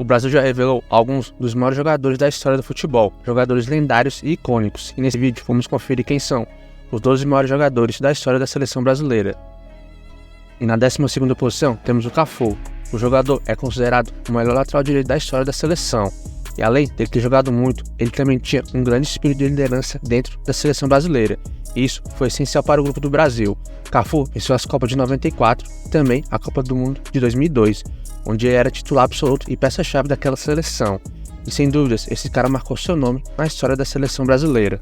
O Brasil já revelou alguns dos maiores jogadores da história do futebol, jogadores lendários e icônicos, e nesse vídeo vamos conferir quem são os 12 maiores jogadores da história da seleção brasileira. E na 12ª posição temos o Cafu. O jogador é considerado o melhor lateral direito da história da seleção, e além de ter jogado muito, ele também tinha um grande espírito de liderança dentro da seleção brasileira, e isso foi essencial para o grupo do Brasil. Cafu venceu as Copas de 94 e também a Copa do Mundo de 2002, onde ele era titular absoluto e peça-chave daquela seleção. E sem dúvidas, esse cara marcou seu nome na história da seleção brasileira.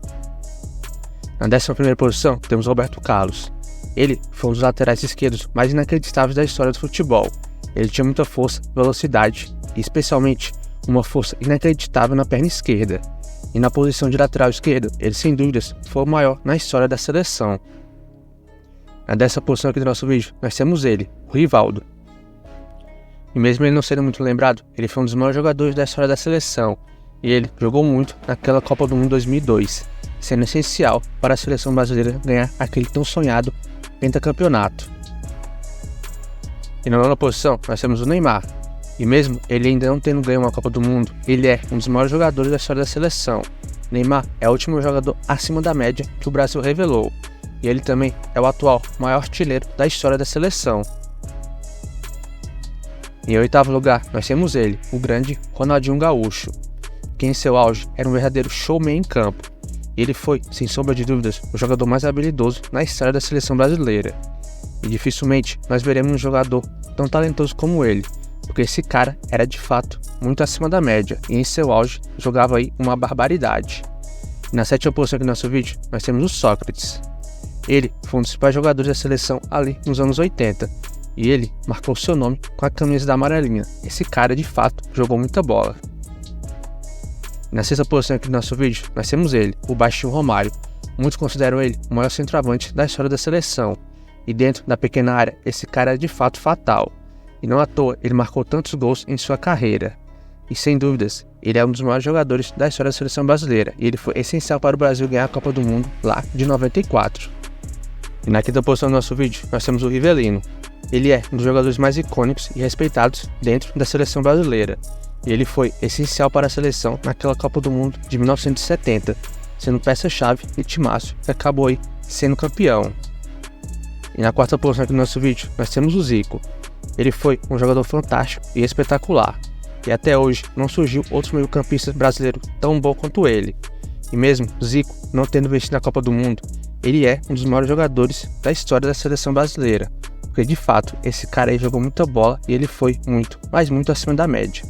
Na 11ª posição, temos Roberto Carlos. Ele foi um dos laterais esquerdos mais inacreditáveis da história do futebol. Ele tinha muita força, velocidade e especialmente uma força inacreditável na perna esquerda. E na posição de lateral esquerdo, ele sem dúvidas foi o maior na história da seleção. Na 10ª posição aqui do nosso vídeo, nós temos ele, o Rivaldo. E mesmo ele não sendo muito lembrado, ele foi um dos maiores jogadores da história da seleção, e ele jogou muito naquela Copa do Mundo 2002, sendo essencial para a seleção brasileira ganhar aquele tão sonhado pentacampeonato. E na 9ª posição, nós temos o Neymar, e mesmo ele ainda não tendo ganho uma Copa do Mundo, ele é um dos maiores jogadores da história da seleção. Neymar é o último jogador acima da média que o Brasil revelou, e ele também é o atual maior artilheiro da história da seleção. Em 8º lugar, nós temos ele, o grande Ronaldinho Gaúcho, que em seu auge era um verdadeiro showman em campo. Ele foi, sem sombra de dúvidas, o jogador mais habilidoso na história da seleção brasileira. E dificilmente nós veremos um jogador tão talentoso como ele, porque esse cara era de fato muito acima da média e em seu auge jogava aí uma barbaridade. E na 7ª posição aqui do nosso vídeo, nós temos o Sócrates. Ele foi um dos principais jogadores da seleção ali nos anos 80. E ele marcou seu nome com a camisa da amarelinha. Esse cara de fato jogou muita bola. E na 6ª posição aqui do nosso vídeo, nós temos ele, o baixinho Romário. Muitos consideram ele o maior centroavante da história da seleção. E dentro da pequena área, esse cara é de fato fatal. E não à toa, ele marcou tantos gols em sua carreira. E sem dúvidas, ele é um dos maiores jogadores da história da seleção brasileira. E ele foi essencial para o Brasil ganhar a Copa do Mundo lá de 94. E na 5ª posição do nosso vídeo, nós temos o Rivelino. Ele é um dos jogadores mais icônicos e respeitados dentro da seleção brasileira. E ele foi essencial para a seleção naquela Copa do Mundo de 1970, sendo peça-chave e timaço que acabou aí sendo campeão. E na 4ª posição aqui do nosso vídeo, nós temos o Zico. Ele foi um jogador fantástico e espetacular. E até hoje não surgiu outro meio-campista brasileiro tão bom quanto ele. E mesmo Zico não tendo vencido a Copa do Mundo, ele é um dos maiores jogadores da história da seleção brasileira. Porque de fato, esse cara aí jogou muita bola e ele foi muito, mas muito acima da média.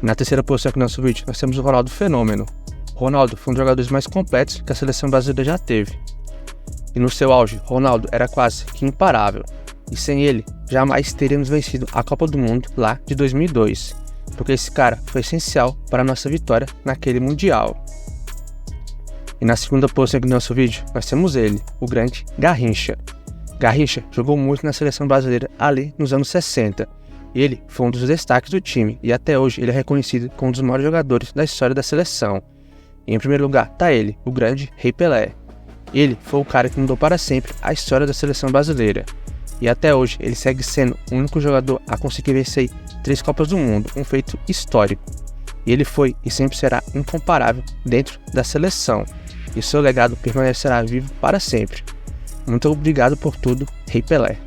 Na 3ª posição aqui do nosso vídeo, nós temos o Ronaldo Fenômeno. O Ronaldo foi um dos jogadores mais completos que a seleção brasileira já teve. E no seu auge, Ronaldo era quase que imparável. E sem ele, jamais teríamos vencido a Copa do Mundo lá de 2002. Porque esse cara foi essencial para a nossa vitória naquele Mundial. E na 2ª posição aqui do nosso vídeo, nós temos ele, o grande Garrincha. Garrincha jogou muito na seleção brasileira ali nos anos 60. E ele foi um dos destaques do time e até hoje ele é reconhecido como um dos maiores jogadores da história da seleção. E em primeiro lugar está ele, o grande Rei Pelé. Ele foi o cara que mudou para sempre a história da seleção brasileira. E até hoje ele segue sendo o único jogador a conseguir vencer 3 Copas do Mundo, um feito histórico. E ele foi e sempre será incomparável dentro da seleção. E seu legado permanecerá vivo para sempre. Muito obrigado por tudo, Rei Pelé.